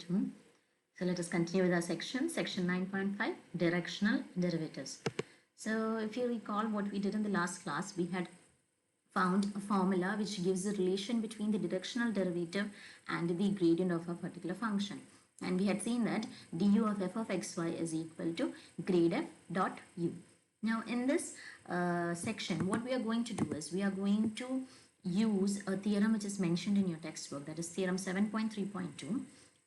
2. So let us continue with our section 9.5, directional derivatives. So if you recall what we did in the last class, we had found a formula which gives a relation between the directional derivative and the gradient of a particular function. And we had seen that du of f of xy is equal to grad f dot u. Now in this section, what we are going to do is we are going to use a theorem which is mentioned in your textbook, that is theorem 7.3.2.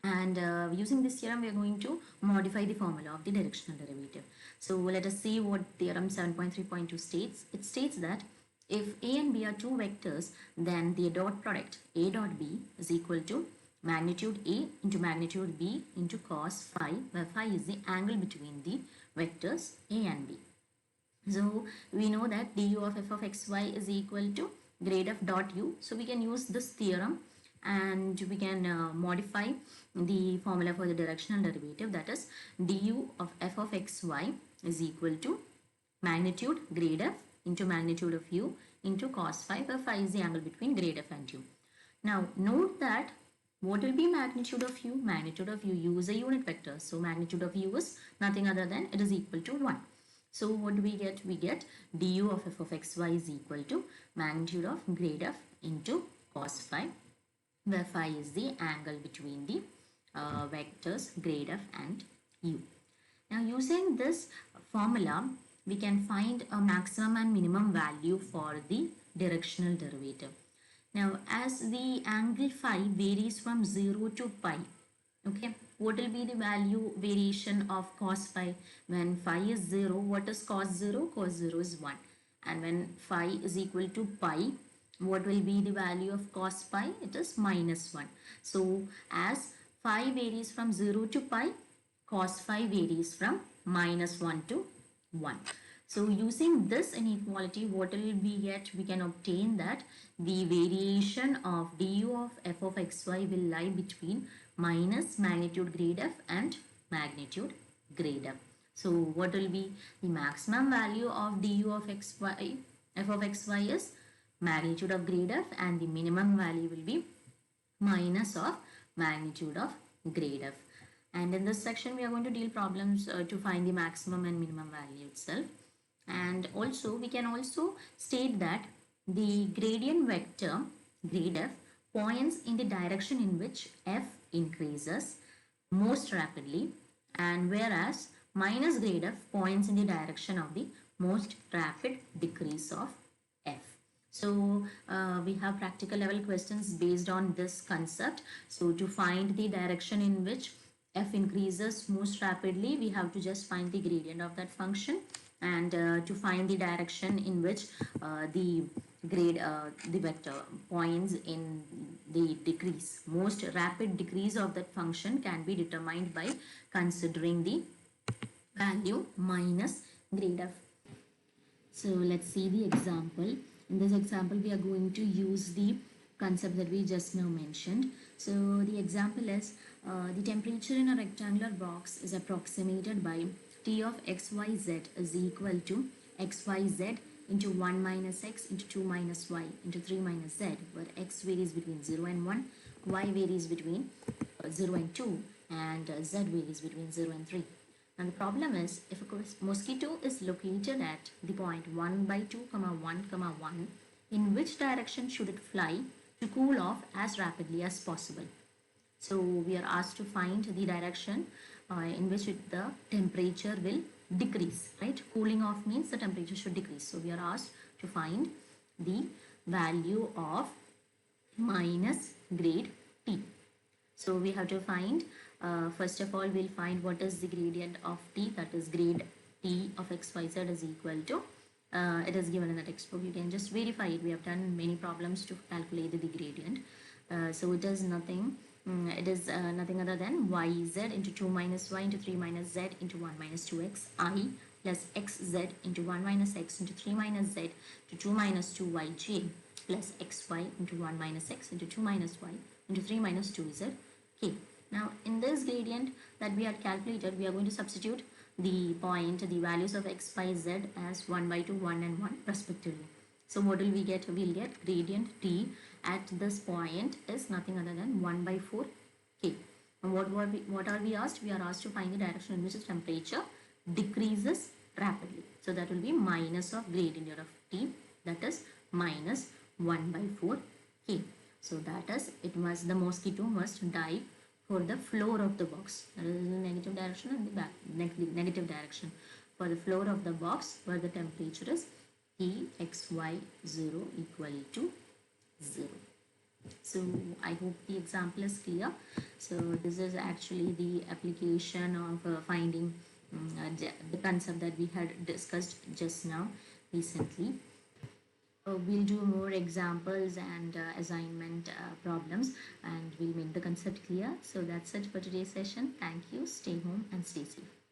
And using this theorem, we are going to modify the formula of the directional derivative. So let us see what theorem 7.3.2 states. It states that if a and b are two vectors, then the dot product a dot b is equal to magnitude a into magnitude b into cos phi, where phi is the angle between the vectors a and b. So we know that du of f of xy is equal to grad f dot u. So we can use this theorem and we can modify the formula for the directional derivative, that is du of f of xy is equal to magnitude grad f into magnitude of u into cos phi, where phi is the angle between grad f and u. Now note that what will be magnitude of u? Magnitude of u is a unit vector. So magnitude of u is nothing other than it is equal to 1. So what do we get? We get du of f of xy is equal to magnitude of grad f into cos phi, where phi is the angle between the vectors grad f and u. Now using this formula, we can find a maximum and minimum value for the directional derivative. Now as the angle phi varies from 0 to pi, okay, what will be the value variation of cos phi? When phi is 0, what is cos 0? Cos 0 is 1. And when phi is equal to pi, what will be the value of cos pi? It is minus 1. So as phi varies from 0 to pi, cos phi varies from minus 1 to 1. So using this inequality, what will we get? We can obtain that the variation of du of f of xy will lie between minus magnitude grad f and magnitude grad f. So what will be the maximum value of du of xy, f of xy is magnitude of grad f, and the minimum value will be minus of magnitude of grad f. And in this section, we are going to deal problems to find the maximum and minimum value itself. And also, we can also state that the gradient vector grad f points in the direction in which f increases most rapidly, and whereas minus grad f points in the direction of the most rapid decrease of f. So we have practical level questions based on this concept. So to find the direction in which f increases most rapidly, we have to just find the gradient of that function, and to find the direction in which the vector points in the decrease, most rapid decrease of that function can be determined by considering the value minus grad f. So let's see the example. In this example, we are going to use the concept that we just now mentioned. So the example is the temperature in a rectangular box is approximated by T of xyz is equal to xyz into 1 minus x into 2 minus y into 3 minus z, where x varies between 0 and 1, y varies between 0 and 2, and z varies between 0 and 3. Now the problem is, if a mosquito is located at the point 1 by 2, 1, 1, in which direction should it fly to cool off as rapidly as possible? So we are asked to find the direction in which the temperature will decrease, right? Cooling off means the temperature should decrease. So we are asked to find the value of minus grad T. So we have to find, first of all, we'll find what is the gradient of T, that is grad T of xyz is equal to, it is given in the textbook. You can just verify it. We have done many problems to calculate the gradient. So it is nothing. It is nothing other than yz into 2 minus y into 3 minus z into 1 minus 2x I plus xz into 1 minus x into 3 minus z to 2 minus 2yj plus xy into 1 minus x into 2 minus y into 3 minus 2z k. Now in this gradient that we had calculated, we are going to substitute the values of x, y, z as 1 by 2, 1 and 1 respectively. So what will we get? We'll get gradient T at this point is nothing other than 1 by 4 k. And what are we asked? We are asked to find the direction in which the temperature decreases rapidly. So that will be minus of gradient of T, that is minus 1 by 4 K. So that is, the mosquito must dive for the floor of the box. That is in the negative direction and the back negative direction. For the floor of the box where the temperature is Txy0 equal to 0. So I hope the example is clear. So this is actually the application of finding the concept that we had discussed just now recently. We'll do more examples and assignment problems, and we'll make the concept clear. So that's it for today's session. Thank you. Stay home and stay safe.